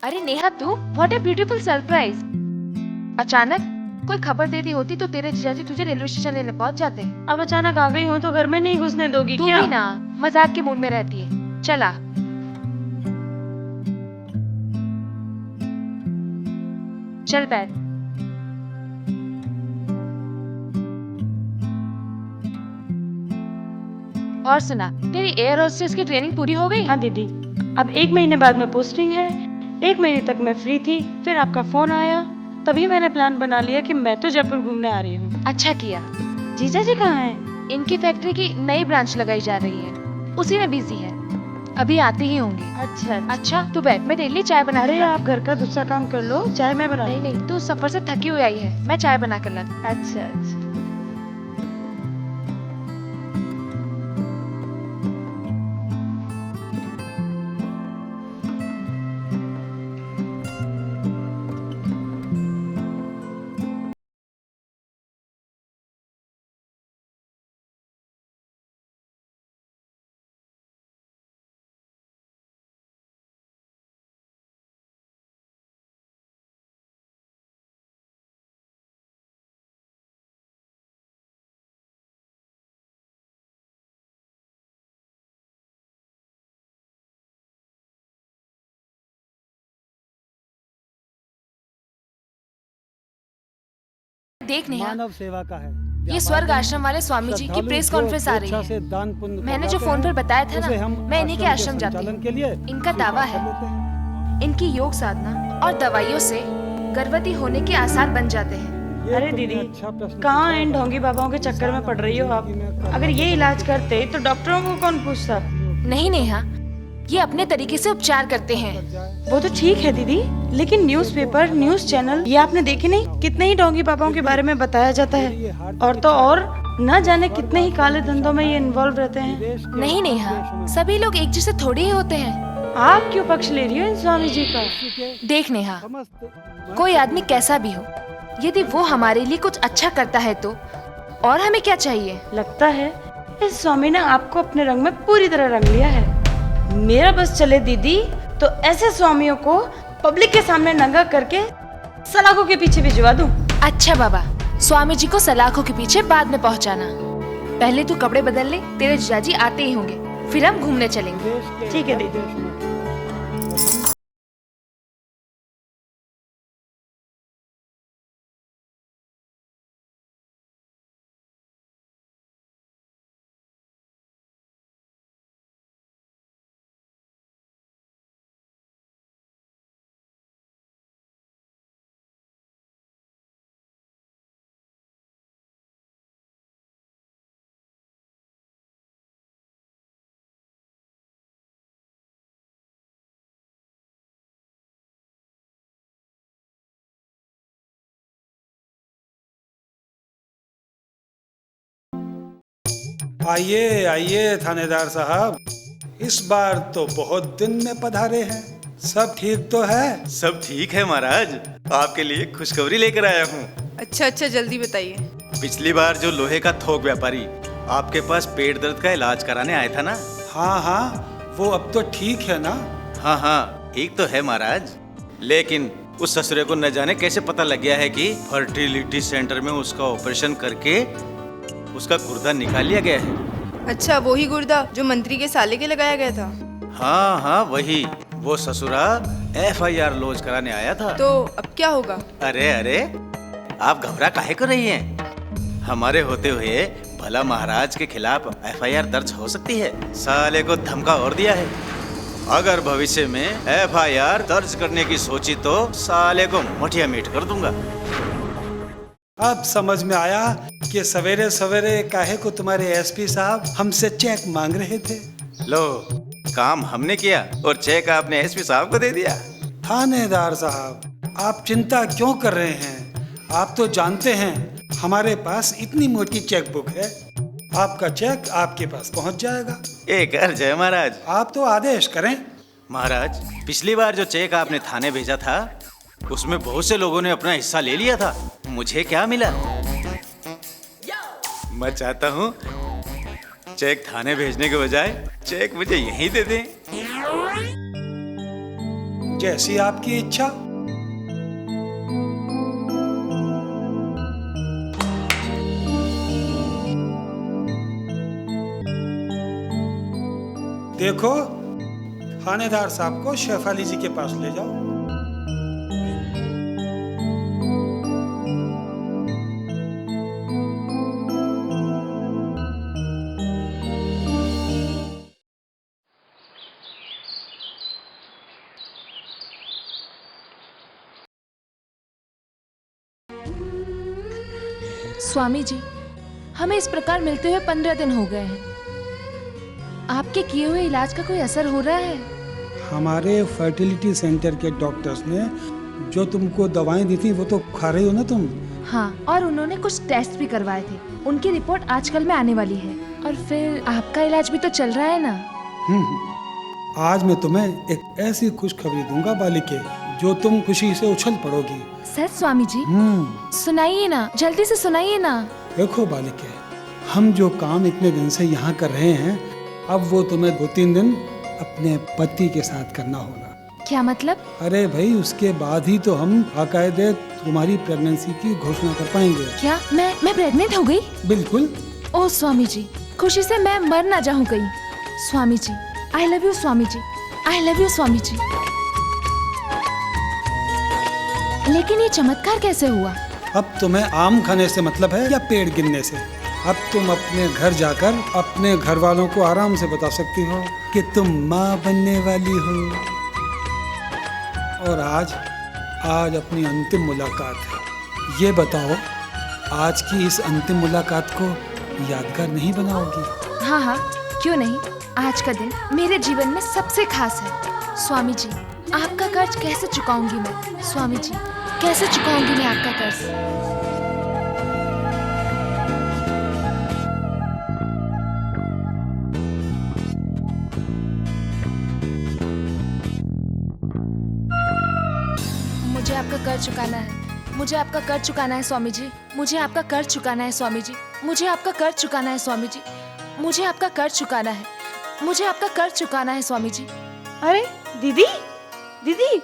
अरे नेहा तू, what a beautiful surprise. अचानक कोई खबर दे दी होती तो तेरे जीजाजी तुझे रेलवे स्टेशन लेने पहुंच जाते। अब अचानक आ गई हूँ तो घर में नहीं घुसने दोगी तू क्या? भी ना मजाक के मूड में रहती है। चला चल बैठ। और सुना, तेरी एयर होस्टेस की ट्रेनिंग पूरी हो गई? हाँ दीदी, अब 1 महीने बाद में पोस्टिंग है। 1 महीने तक मैं फ्री थी, फिर आपका फोन आया, तभी मैंने प्लान बना लिया कि मैं तो जयपुर घूमने आ रही हूँ। अच्छा किया। जीजा जी कहाँ हैं? इनकी फैक्ट्री की नई ब्रांच लगाई जा रही है, उसी में बिजी है, अभी आती ही होंगी। अच्छा अच्छा तू बैठ, मैं तेरे लिए चाय बना अरे के आप घर का दूसरा काम कर लो, चाय मैं बना। नहीं नहीं, तू सफर से थकी हुई आई है, मैं चाय बना कर लाती। अच्छा अच्छा। देख नेहा, मानव सेवा का है। ये स्वर्ग आश्रम वाले स्वामी जी की प्रेस कॉन्फ्रेंस आ रही है। मैंने जो फोन पर बताया था ना, मैं इन्हीं के आश्रम जाती हूँ। के लिए इनका दावा है इनकी योग साधना और दवाइयों से गर्भवती होने के आसार बन जाते हैं। अरे दीदी, कहाँ इन ढोंगी बाबाओं के चक्कर में पड़ रही हो आप? अगर ये इलाज करते तो डॉक्टरों को कौन पूछता? नहीं नेहा, ये अपने तरीके से उपचार करते हैं। वो तो ठीक है दीदी, लेकिन न्यूज़पेपर, न्यूज़ चैनल, ये आपने देखे नहीं कितने ही ढोंगी बाबाओं के बारे में बताया जाता है। और तो और न जाने कितने ही काले धंधों में ये इन्वॉल्व रहते हैं। नहीं नेहा, सभी लोग एक जैसे थोड़ी ही होते हैं। आप क्यों पक्ष ले रही हो इन स्वामी जी का? देख नेहा, कोई आदमी कैसा भी हो, यदि वो हमारे लिए कुछ अच्छा करता है तो और हमें क्या चाहिए? लगता है इस स्वामी ने आपको अपने रंग में पूरी तरह रंग लिया है। मेरा बस चले दीदी तो ऐसे स्वामियों को पब्लिक के सामने नंगा करके सलाखों के पीछे भिजवा दूं। अच्छा बाबा, स्वामी जी को सलाखों के पीछे बाद में पहुंचाना। पहले तू कपड़े बदल ले, तेरे जीजाजी आते ही होंगे, फिर हम घूमने चलेंगे। ठीक है दीदी। आइए आइए थानेदार साहब, इस बार तो बहुत दिन में पधारे हैं। सब ठीक तो है? सब ठीक है महाराज, आपके लिए खुशखबरी लेकर आया हूँ। अच्छा अच्छा, जल्दी बताइए। पिछली बार जो लोहे का थोक व्यापारी आपके पास पेट दर्द का इलाज कराने आया था ना? हाँ हाँ, वो अब तो ठीक है ना? हाँ हाँ, ठीक तो है महाराज, लेकिन उस ससुरे को न जाने कैसे पता लग गया है कि फर्टिलिटी सेंटर में उसका ऑपरेशन करके उसका गुर्दा निकाल लिया गया है। अच्छा, वो ही गुर्दा जो मंत्री के साले के लगाया गया था? हाँ हाँ वही। वो ससुरा FIR लॉन्च कराने आया था। तो अब क्या होगा? अरे अरे, आप घबरा काहे कर रही हैं? हमारे होते हुए भला महाराज के खिलाफ FIR दर्ज हो सकती है। साले को धमका और दिया है, अगर भविष्य में FIR दर्ज करने की सोची तो साले को मठिया मीट कर दूंगा। अब समझ में आया कि सवेरे सवेरे काहे को तुम्हारे SP साहब हमसे चेक मांग रहे थे। लो, काम हमने किया और चेक आपने SP साहब को दे दिया। थानेदार साहब, आप चिंता क्यों कर रहे हैं? आप तो जानते हैं हमारे पास इतनी मोटी चेक बुक है, आपका चेक आपके पास पहुंच जाएगा। एक जय महाराज। आप तो आदेश करें। महाराज, पिछली बार जो चेक आपने थाने भेजा था उसमें बहुत से लोगों ने अपना हिस्सा ले लिया था, मुझे क्या मिला? मैं चाहता हूँ चेक थाने भेजने के बजाय चेक मुझे यहीं दे दें। जैसी आपकी इच्छा। देखो, थानेदार साहब को शेफाली जी के पास ले जाओ। स्वामी जी, हमें इस प्रकार मिलते हुए 15 दिन हो गए हैं। आपके किए हुए इलाज का कोई असर हो रहा है? हमारे फर्टिलिटी सेंटर के डॉक्टर्स ने जो तुमको दवाएं दी थी वो तो खा रही हो ना तुम? हाँ, और उन्होंने कुछ टेस्ट भी करवाए थे। उनकी रिपोर्ट आजकल में आने वाली है। और फिर आपका इलाज भी तो चल रहा है ना? आज मैं तुम्हें एक ऐसी खुशखबरी दूंगा बालिके, जो तुम खुशी से उछल पड़ोगी। सर स्वामी जी, सुनाइए ना, जल्दी से सुनाइए ना। देखो बालिके, हम जो काम इतने दिन से यहाँ कर रहे हैं, अब वो तुम्हें 2-3 दिन अपने पति के साथ करना होगा। क्या मतलब? अरे भाई, उसके बाद ही तो हम बाकायदे तुम्हारी प्रेगनेंसी की घोषणा कर पाएंगे। क्या मैं प्रेग्नेंट हो गई? बिल्कुल। ओह स्वामी जी, खुशी से मैं मर ना जाऊं कहीं। Swami ji, I love you Swami ji, I love you Swami ji. लेकिन ये चमत्कार कैसे हुआ? अब तुम्हें आम खाने से मतलब है या पेड़ गिनने से? अब तुम अपने घर जाकर अपने घर वालों को आराम से बता सकती हो कि तुम माँ बनने वाली हो। और आज अपनी अंतिम मुलाकात है। ये बताओ, आज की इस अंतिम मुलाकात को यादगार नहीं बनाओगी? हाँ हाँ, क्यों नहीं। आज का दिन मेरे जीवन में सबसे खास है। स्वामी जी, आपका कर्ज कैसे चुकाऊंगी मैं? स्वामी जी, कैसे चुकाऊंगी मैं आपका कर्ज? मुझे आपका कर्ज चुकाना है। मुझे आपका कर्ज चुकाना है स्वामी जी। मुझे आपका कर्ज चुकाना है स्वामी जी। मुझे आपका कर्ज चुकाना है स्वामी जी। मुझे आपका कर्ज चुकाना है। मुझे आपका कर्ज चुकाना है स्वामी जी। अरे दीदी, दीदी,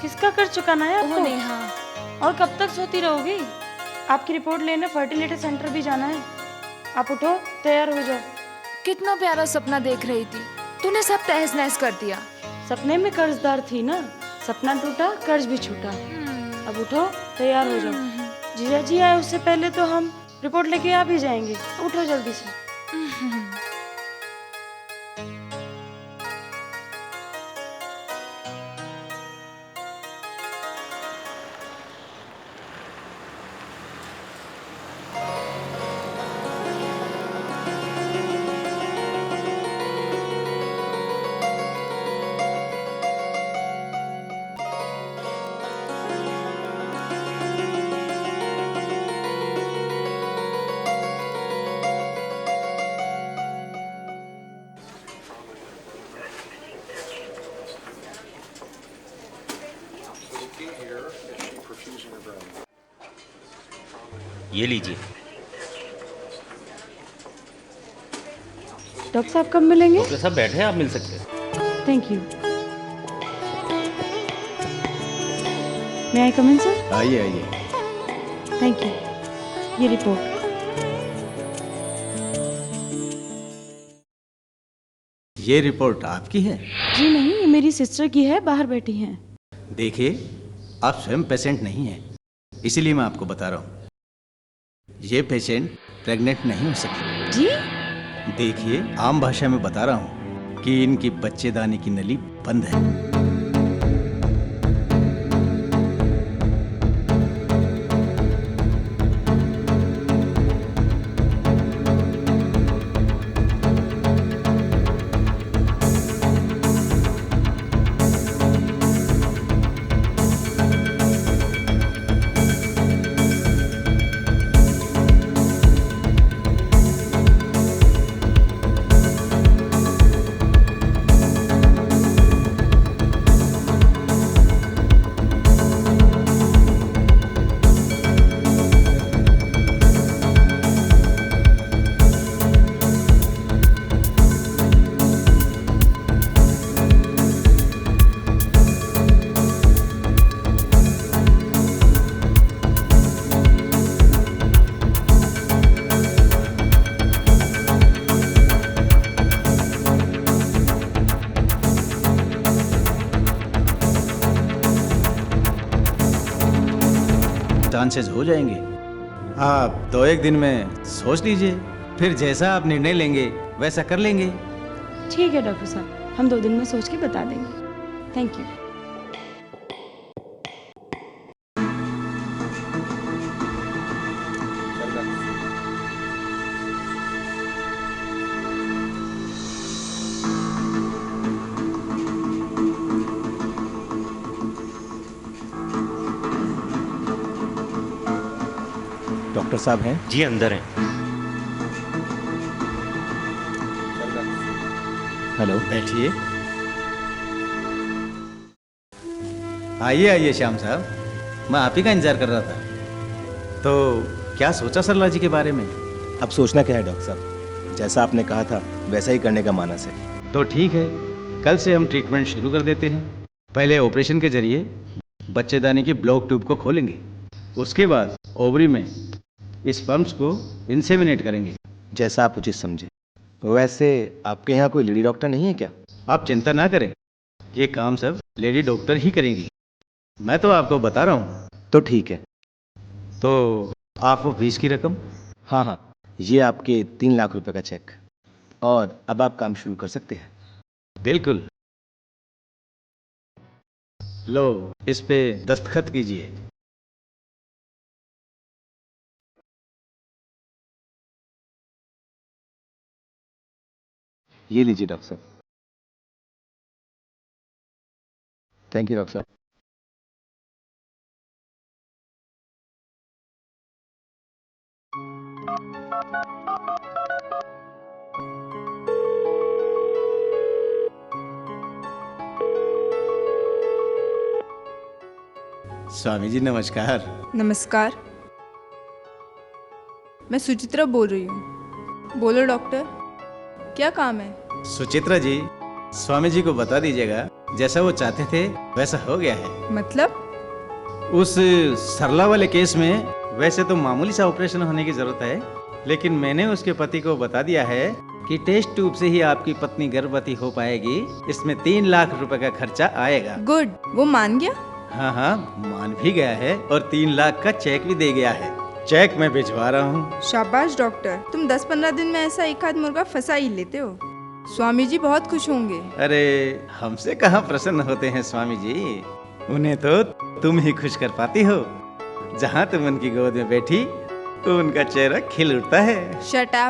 किसका कर्ज चुकाना है आपको? नेहा। और कब तक सोती रहोगी? आपकी रिपोर्ट लेने फर्टिलिटी सेंटर भी जाना है। आप उठो, तैयार हो जाओ। कितना प्यारा सपना देख रही थी, तूने सब तहस नहस कर दिया। सपने में कर्जदार थी ना, सपना टूटा, कर्ज भी छूटा। अब उठो, तैयार हो जाओ। जीजा जी आए उससे पहले तो हम रिपोर्ट लेके आ भी जाएंगे। उठो जल्दी से। ये लीजिए। डॉक्टर साहब कब मिलेंगे? डॉक्टर साहब बैठे हैं, आप मिल सकते हैं। Thank you. मैं आई कम इन सर? आइए आइए। Thank you. ये रिपोर्ट। ये रिपोर्ट आपकी है? जी नहीं, ये मेरी सिस्टर की है, बाहर बैठी हैं। देखिए, आप स्वयं पेशेंट नहीं हैं, इसीलिए मैं आपको बता रहा हूँ। ये पेशेंट प्रेग्नेंट नहीं हो सकती। जी? देखिए, आम भाषा में बता रहा हूँ कि इनकी बच्चेदानी की नली बंद है। चांसेस हो जाएंगे। आप 2-1 दिन में सोच लीजिए, फिर जैसा आप निर्णय लेंगे वैसा कर लेंगे। ठीक है डॉक्टर साहब, हम 2 दिन में सोच के बता देंगे। Thank you. डॉक्टर साहब हैं? जी अंदर हैं। हेलो। बैठिए। आइए आइए श्याम साहब, मैं आप ही का इंतजार कर रहा था। तो क्या सोचा सरला जी के बारे में? अब सोचना क्या है डॉक्टर साहब, जैसा आपने कहा था वैसा ही करने का मानस है। तो ठीक है, कल से हम ट्रीटमेंट शुरू कर देते हैं। पहले ऑपरेशन के जरिए बच्चेदानी की ब्लॉक ट्यूब को खोलेंगे, उसके बाद ओवरी में स्पर्म्स को इंसेमिनेट करेंगे। जैसा आप उचित समझे। वैसे आपके यहाँ कोई लेडी डॉक्टर नहीं है क्या? आप चिंता ना करें, ये काम सब लेडी डॉक्टर ही करेंगी। मैं तो आपको बता रहा हूँ। तो ठीक है। तो आप वो फीस की रकम? हाँ हाँ, ये आपके 3 लाख रुपए का चेक। और अब आप काम शुरू कर सकते हैं। बिल्कुल। लो, इस पे दस्तखत कीजिए। ये लीजिए डॉक्टर साहब। थैंक यू डॉक्टर साहब। स्वामी जी नमस्कार। नमस्कार। मैं सुचित्रा बोल रही हूँ। बोलो डॉक्टर, क्या काम है? सुचित्रा जी, स्वामी जी को बता दीजिएगा जैसा वो चाहते थे वैसा हो गया है। मतलब? उस सरला वाले केस में वैसे तो मामूली सा ऑपरेशन होने की जरूरत है, लेकिन मैंने उसके पति को बता दिया है कि टेस्ट ट्यूब से ही आपकी पत्नी गर्भवती हो पाएगी। इसमें 3 लाख रुपए का खर्चा आएगा। गुड, वो मान गया? हाँ हाँ, मान भी गया है और 3 लाख का चेक भी दे गया है। चेक मैं भिजवा रहा हूँ। शाबाश डॉक्टर, तुम 10-15 दिन में ऐसा एक आध मुर्गा फंसा ही लेते हो। स्वामी जी बहुत खुश होंगे। अरे हमसे कहाँ प्रसन्न होते हैं स्वामी जी, उन्हें तो तुम ही खुश कर पाती हो। जहाँ तुम उनकी गोद में बैठी तो उनका चेहरा खिल उठता है। Shut up.